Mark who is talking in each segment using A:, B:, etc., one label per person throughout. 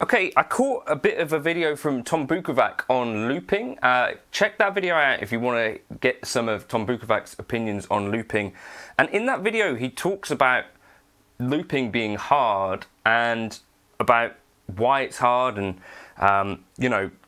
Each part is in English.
A: Okay, I caught a bit of a video from Tom Bukovac on looping. Check that video out if you want to get some of Tom Bukovac's opinions on looping. And in that video, he talks about looping being hard and about why it's hard, and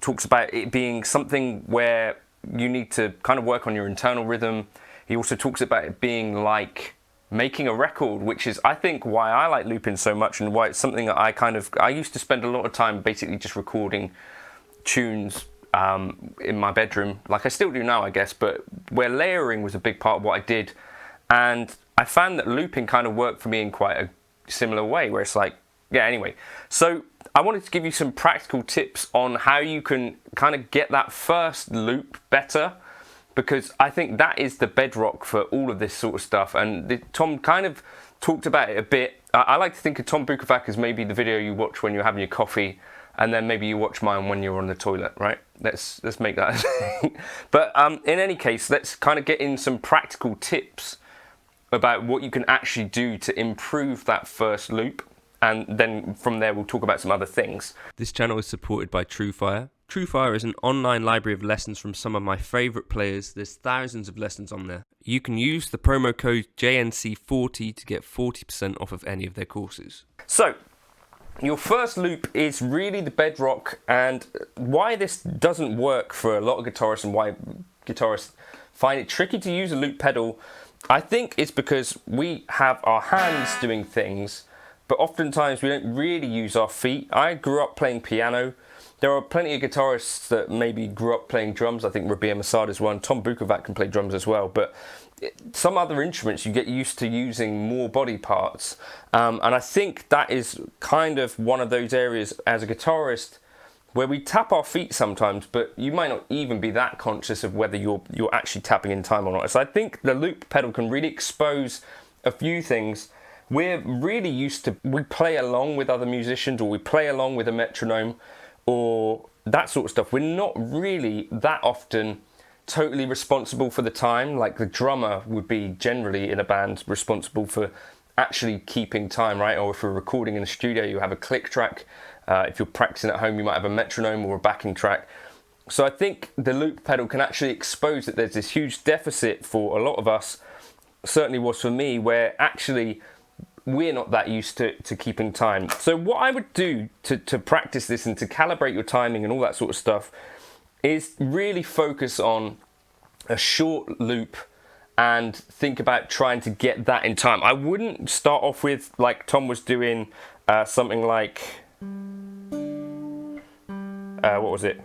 A: talks about it being something where you need to kind of work on your internal rhythm. He also talks about it being like making a record, which is, I think, why I like looping so much, and why it's something that I used to spend a lot of time basically just recording tunes in my bedroom, like I still do now, I guess, but where layering was a big part of what I did. And I found that looping kind of worked for me in quite a similar way, where it's like, yeah, anyway. So I wanted to give you some practical tips on how you can kind of get that first loop better, because I think that is the bedrock for all of this sort of stuff. And Tom kind of talked about it a bit. I like to think of Tom Bukovac as maybe the video you watch when you're having your coffee, and then maybe you watch mine when you're on the toilet, right? Let's make that a thing. But in any case, let's kind of get in some practical tips about what you can actually do to improve that first loop. And then from there, we'll talk about some other things.
B: This channel is supported by TrueFire. TrueFire is an online library of lessons from some of my favourite players. There's thousands of lessons on there. You can use the promo code JNC40 to get 40% off of any of their courses.
A: So, your first loop is really the bedrock, and why this doesn't work for a lot of guitarists and why guitarists find it tricky to use a loop pedal, I think it's because we have our hands doing things, but oftentimes we don't really use our feet. I grew up playing piano. There are plenty of guitarists that maybe grew up playing drums. I think Rabia Masad is one. Tom Bukovac can play drums as well. But some other instruments, you get used to using more body parts. And I think that is kind of one of those areas as a guitarist where we tap our feet sometimes, but you might not even be that conscious of whether you're actually tapping in time or not. So I think the loop pedal can really expose a few things. We're really used to, we play along with other musicians, or we play along with a metronome, or that sort of stuff. We're not really that often totally responsible for the time. Like the drummer would be generally in a band responsible for actually keeping time, right? Or if we're recording in the studio, you have a click track. If you're practicing at home, you might have a metronome or a backing track. So I think the loop pedal can actually expose that there's this huge deficit for a lot of us, certainly was for me, where actually we're not that used to keeping time. So what I would do to practice this and to calibrate your timing and all that sort of stuff is really focus on a short loop and think about trying to get that in time. I wouldn't start off with, like Tom was doing, something like, what was it?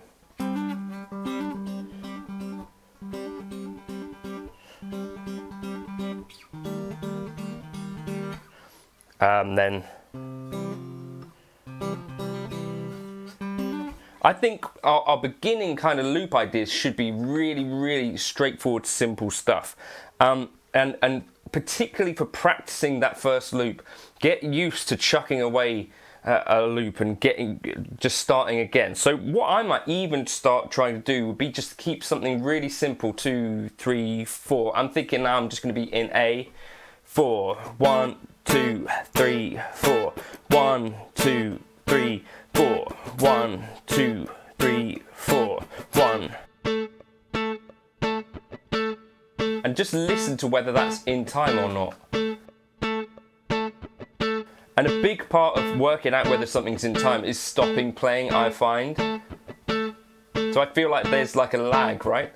A: Then I think our beginning kind of loop ideas should be really, really straightforward, simple stuff. And particularly for practicing that first loop, get used to chucking away a loop and just starting again. So what I might even start trying to do would be just keep something really simple, 2, 3, 4. I'm thinking now I'm just going to be in A, 4, 1, 2, 3, 4, 1, 2, 3, 4, 1, 2, 3, 4, 1. And just listen to whether that's in time or not. And a big part of working out whether something's in time is stopping playing, I find. So I feel like there's like a lag, right?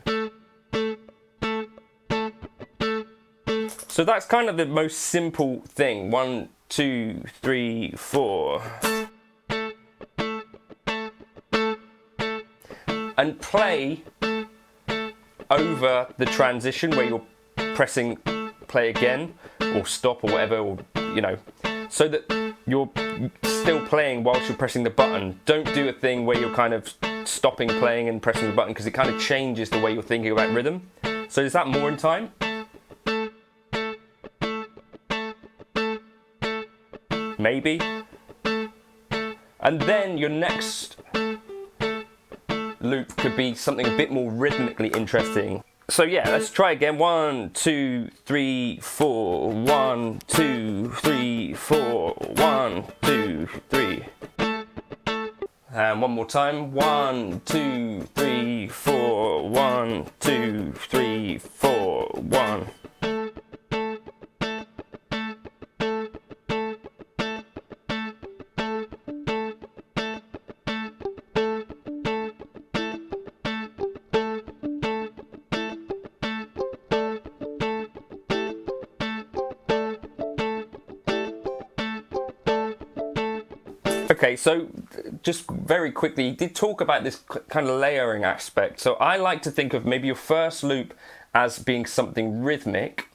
A: So that's kind of the most simple thing. 1, 2, 3, 4. And play over the transition where you're pressing play again or stop or whatever, or so that you're still playing whilst you're pressing the button. Don't do a thing where you're kind of stopping playing and pressing the button, because it kind of changes the way you're thinking about rhythm. So is that more in time? Maybe. And then your next loop could be something a bit more rhythmically interesting. So yeah, let's try again. 1, 2, 3, 4. 1, 2, 3, 4. 1, 2, 3. And one more time. 1, 2, 3, 4. 1, 2, 3, 4. 1. Okay, so just very quickly, you did talk about this kind of layering aspect. So I like to think of maybe your first loop as being something rhythmic.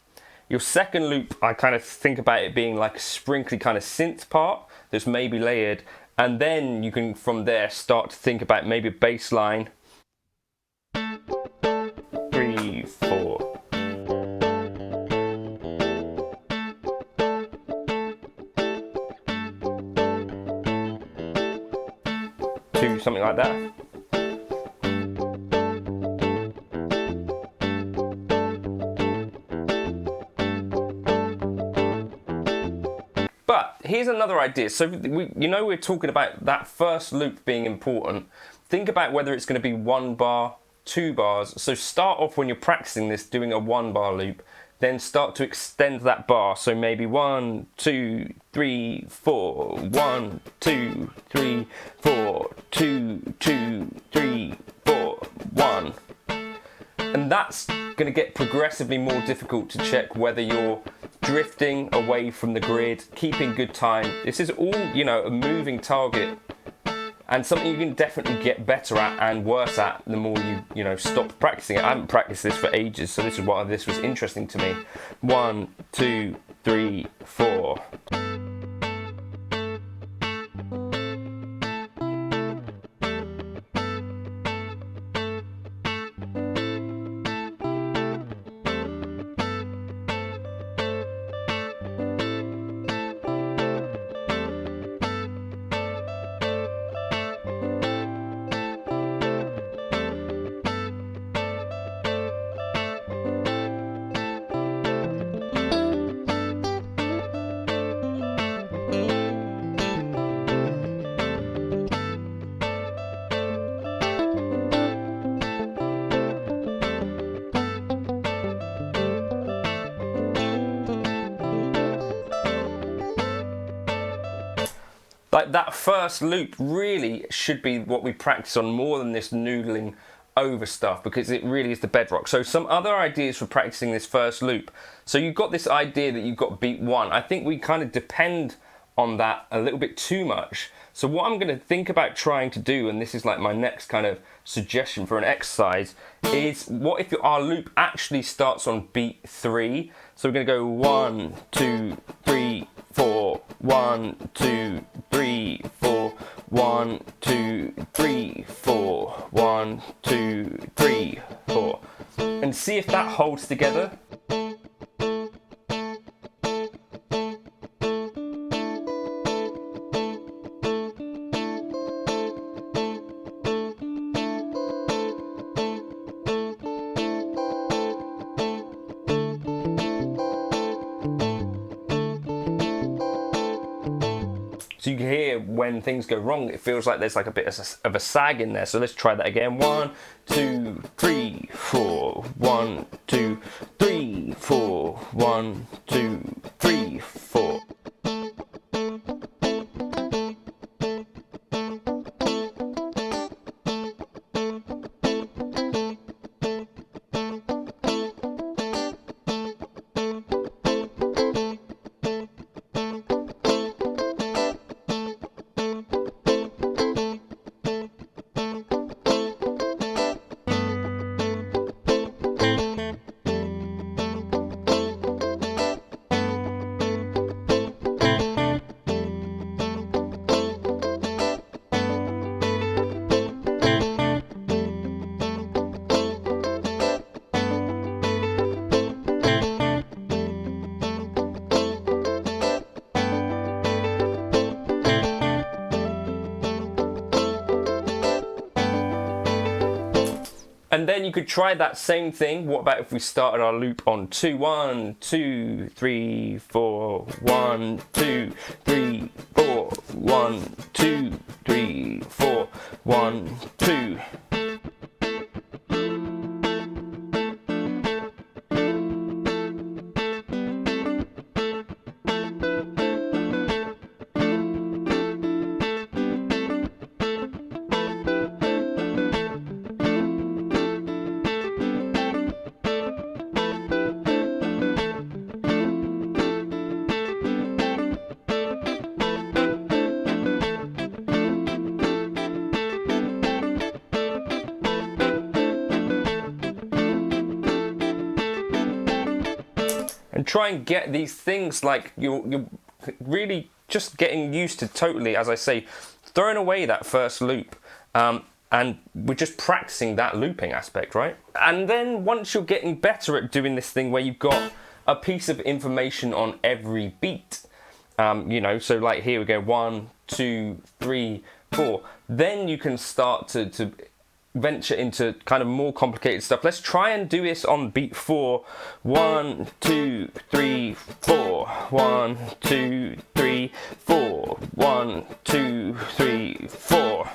A: Your second loop, I kind of think about it being like a sprinkly kind of synth part that's maybe layered. And then you can, from there, start to think about maybe a bass line. 3, 4. Something like that. But here's another idea. So we're talking about that first loop being important. Think about whether it's going to be 1 bar, 2 bars. So start off when you're practicing this doing a 1 bar loop. Then start to extend that bar. So maybe 1, 2, 3, 4. 1, 2, 3, 4. 2, 2, 3, 4. 1. And that's going to get progressively more difficult to check whether you're drifting away from the grid, keeping good time. This is all, a moving target. And something you can definitely get better at and worse at the more you stop practicing it. I haven't practiced this for ages, so this is why this was interesting to me. 1, 2, 3, 4. Like that first loop really should be what we practice on more than this noodling over stuff, because it really is the bedrock. So some other ideas for practicing this first loop. So you've got this idea that you've got beat 1. I think we kind of depend on that a little bit too much. So what I'm going to think about trying to do, and this is like my next kind of suggestion for an exercise, is what if our loop actually starts on beat 3? So we're going to go 1, 2, 3, 4. 1, 2, 3, 4. 1, 2, 3, 4. 1, 2, 3, 4. And see if that holds together. So you can hear when things go wrong, it feels like there's like a bit of a sag in there. So let's try that again. 1, 2, 3, 4. 1, 2, 3, 4. 1, 2, 3, 4. And then you could try that same thing. What about if we started our loop on 2? 1, 2, 3, 4. 1, 2, 3, 4. 1, 2, 3, 4. 1, 2. And try and get these things like you're really just getting used to totally, as I say, throwing away that first loop. And we're just practicing that looping aspect, right? And then once you're getting better at doing this thing where you've got a piece of information on every beat, you know, so like here we go, 1, 2, 3, 4. Then you can start to venture into kind of more complicated stuff. Let's try and do this on beat 4. 1, 2, 3, 4. 1, 2, 3, 4. 1, 2, 3, 4.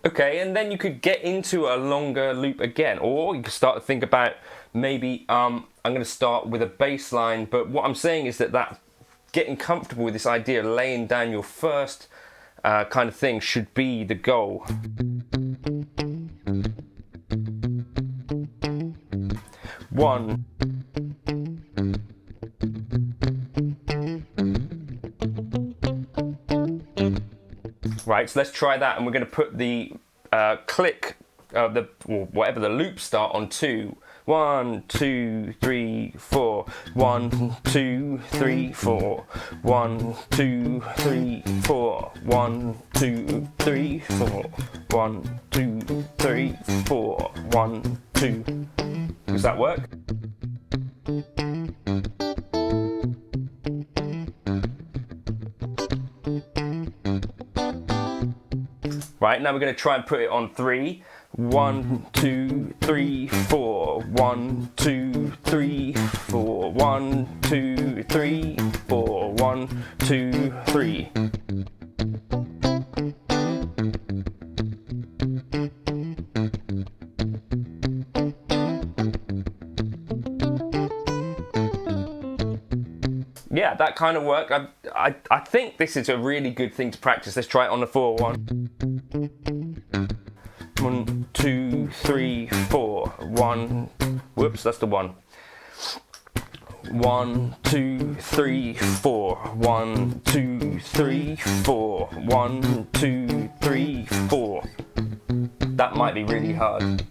A: Okay, and then you could get into a longer loop again, or you could start to think about maybe I'm going to start with a bass line, but what I'm saying is that getting comfortable with this idea of laying down your first kind of thing should be the goal. One. Right, so let's try that, and we're going to put the click, or whatever the loop start on 2. 1, 2, 3, 4. 1, 2, 3, 4. 1, 2, 3, 4. 1, 2, 3, 4. 1, 2, 3, 4. 1, 2. Does that work? Right, now we're going to try and put it on 3. 1, 2, 3, 4. 1, 2, 3, 4. 1, 2, 3, 4. 1, 2, 3. Yeah, that kind of work. I think this is a really good thing to practice. Let's try it on the 4. 1, 2, 3, 4. 1. Whoops, that's the 1. 1, 2, 3, 4. 1, 2, 3, 4. 1, 2, 3, 4. That might be really hard.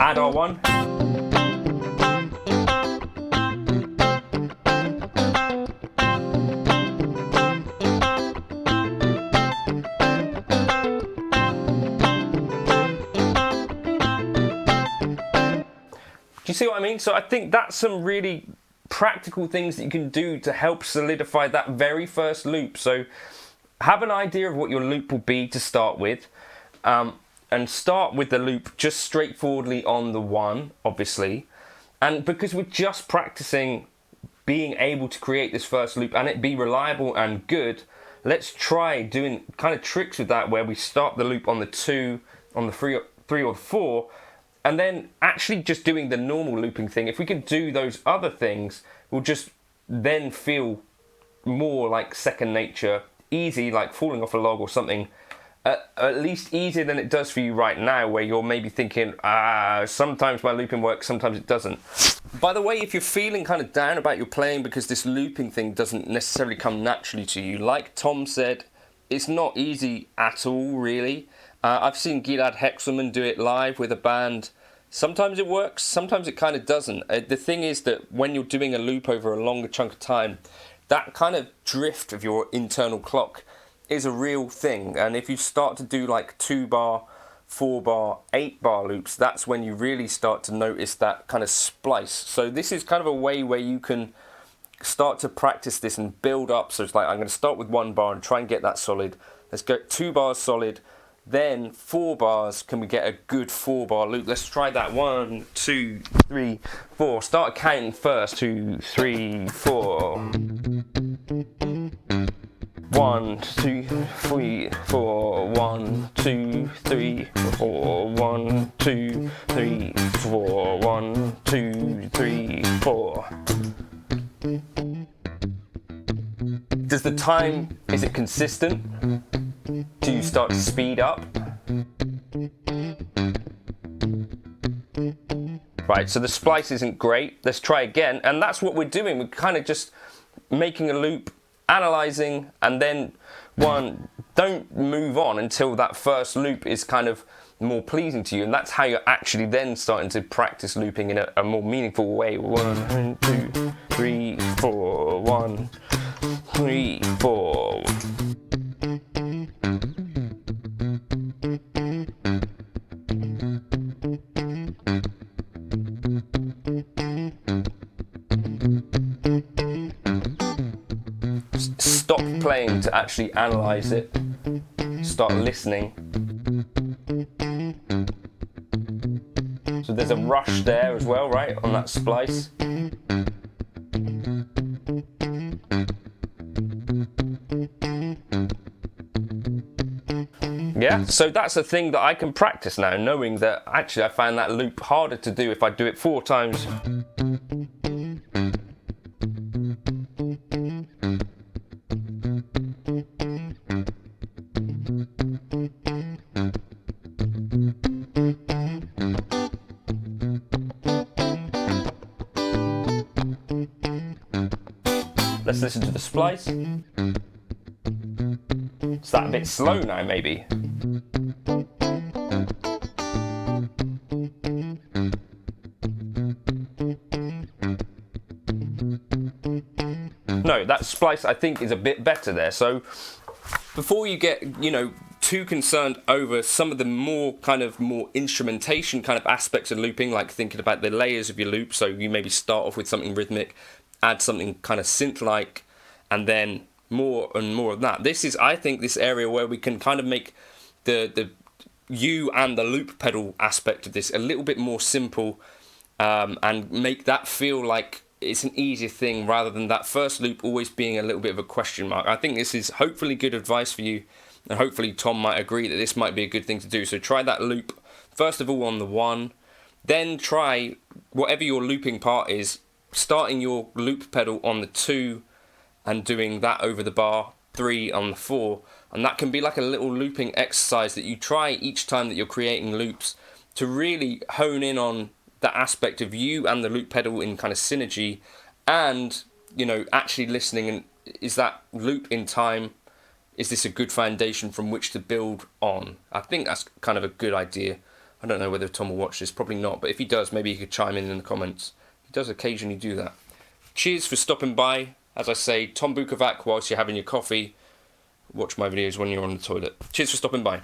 A: Add our 1. Do you see what I mean? So I think that's some really practical things that you can do to help solidify that very first loop. So have an idea of what your loop will be to start with. And start with the loop just straightforwardly on the 1, obviously. And because we're just practicing being able to create this first loop and it be reliable and good, let's try doing kind of tricks with that, where we start the loop on the 2, on the 3 or 4, and then actually just doing the normal looping thing. If we can do those other things, we'll just then feel more like second nature, easy, like falling off a log or something, at least easier than it does for you right now, where you're maybe thinking, sometimes my looping works, sometimes it doesn't. By the way, if you're feeling kind of down about your playing because this looping thing doesn't necessarily come naturally to you, like Tom said, it's not easy at all, really. I've seen Gilad Hexelman do it live with a band. Sometimes it works, sometimes it kind of doesn't. The thing is that when you're doing a loop over a longer chunk of time, that kind of drift of your internal clock is a real thing. And if you start to do like 2-bar, 4-bar, 8-bar loops, that's when you really start to notice that kind of splice. So this is kind of a way where you can start to practice this and build up. So it's like, I'm going to start with 1 bar and try and get that solid. Let's go 2 bars solid, then 4 bars. Can we get a good 4-bar loop? Let's try that. 1, 2, 3, 4. Start counting first. 2, 3, 4. 1, 2, 3, 4. 1, 2, 3, 4. 1, 2, 3, 4. 1, 2, 3, 4. Does the time, is it consistent? Do you start to speed up? Right, so the splice isn't great. Let's try again. And that's what we're doing. We're kind of just making a loop, analysing, and then don't move on until that first loop is kind of more pleasing to you. And that's how you're actually then starting to practice looping in a more meaningful way. 1, 2, 3, 4. 1, 3, 4. Stop playing to actually analyse it. Start listening. So there's a rush there as well, right, on that splice. Yeah, so that's a thing that I can practice now, knowing that actually I found that loop harder to do if I do it 4 times. Let's listen to the splice. Is that a bit slow now, maybe? No, that splice I think is a bit better there. So before you get, too concerned over some of the more instrumentation kind of aspects of looping, like thinking about the layers of your loop. So you maybe start off with something rhythmic, add something kind of synth-like, and then more and more of that. This is, I think, this area where we can kind of make the you and the loop pedal aspect of this a little bit more simple, and make that feel like it's an easier thing rather than that first loop always being a little bit of a question mark. I think this is hopefully good advice for you, and hopefully Tom might agree that this might be a good thing to do. So try that loop first of all on the 1, then try whatever your looping part is, starting your loop pedal on the 2 and doing that over the bar, 3 on the 4, and that can be like a little looping exercise that you try each time that you're creating loops to really hone in on that aspect of you and the loop pedal in kind of synergy, and actually listening, and is that loop in time, is this a good foundation from which to build on? I think that's kind of a good idea. I don't know whether Tom will watch this, probably not, but if he does, maybe he could chime in the comments. He does occasionally do that. Cheers for stopping by. As I say, Tom Bukovac whilst you're having your coffee. Watch my videos when you're on the toilet. Cheers for stopping by.